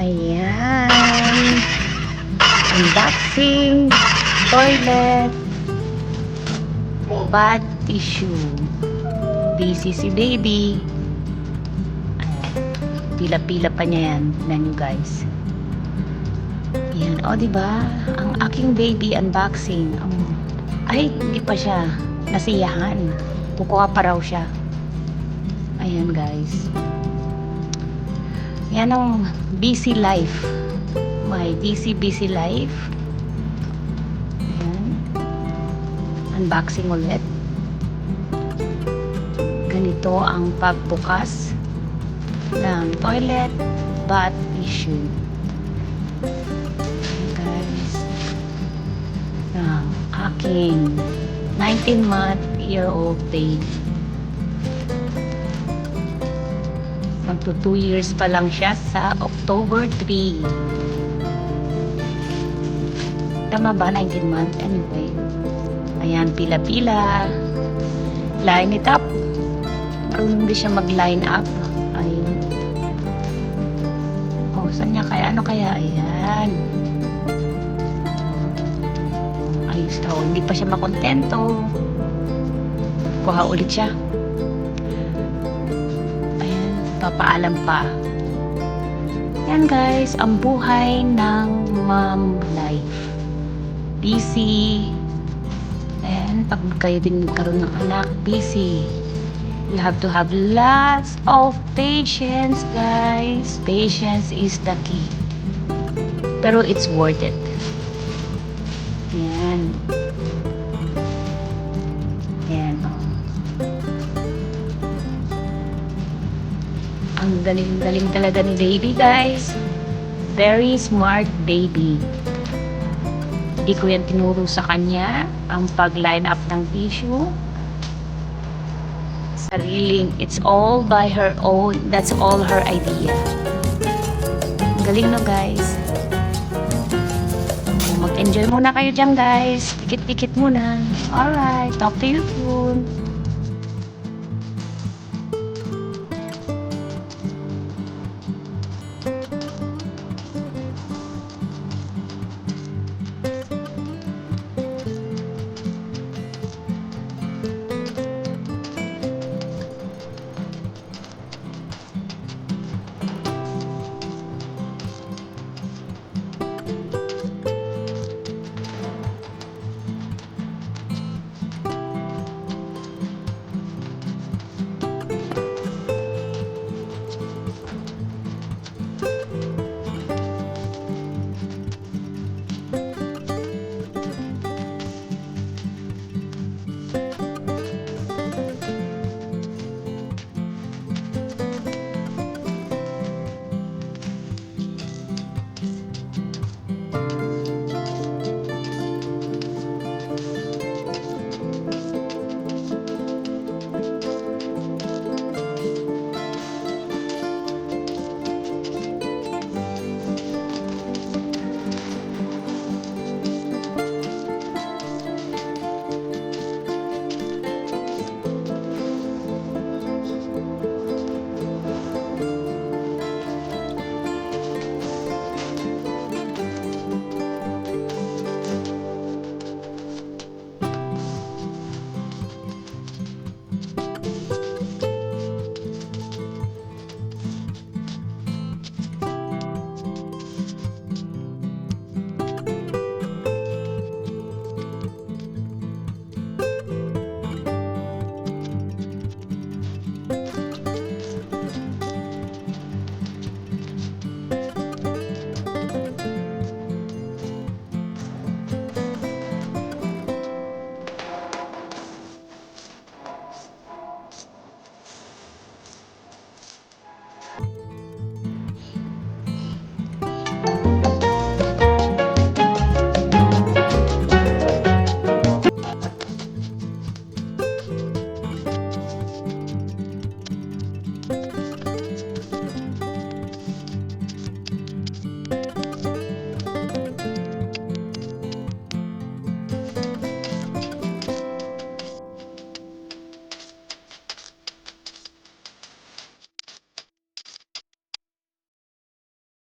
Ayan. Unboxing. Toilet. Bath tissue. Busy si baby. Pila-pila pa niya yan. Tignan nyo guys. Yan. O, diba? Ang aking baby unboxing. Ay, hindi pa siya. Nasiyahan. Kukuha pa raw siya. Ayan guys. Yan ang busy life. My busy life. Ayan. Unboxing ulit. Ganito ang pagbukas ng toilet bath tissue. Ayan guys. Ang aking 19-month-year-old baby. Magto 2 years pa lang siya sa October 3. Tama ba? 19 months? Anyway. Ayan, pila-pila. Line it up. Marunong hindi siya mag-line up. Ayun. Oh, saan niya kaya? Ano kaya? Ayan. Ayos daw. Hindi pa siya makontento. Kuha ulit siya. Papaalam pa. Yan guys, ang buhay ng mom life. Busy. And pag kayo din nagkaroon ng anak, busy. You have to have lots of patience, guys. Patience is the key. Pero it's worth it. Yan. Yan. Ang galing-galing talaga ni baby guys. Very smart baby. Hindi ko yan tinuro sa kanya ang pag-line up ng tissue. Sariling, it's all by her own. That's all her idea. Ang galing no guys. Mag-enjoy muna kayo dyan guys. Pikit-pikit muna. Alright, talk to you soon.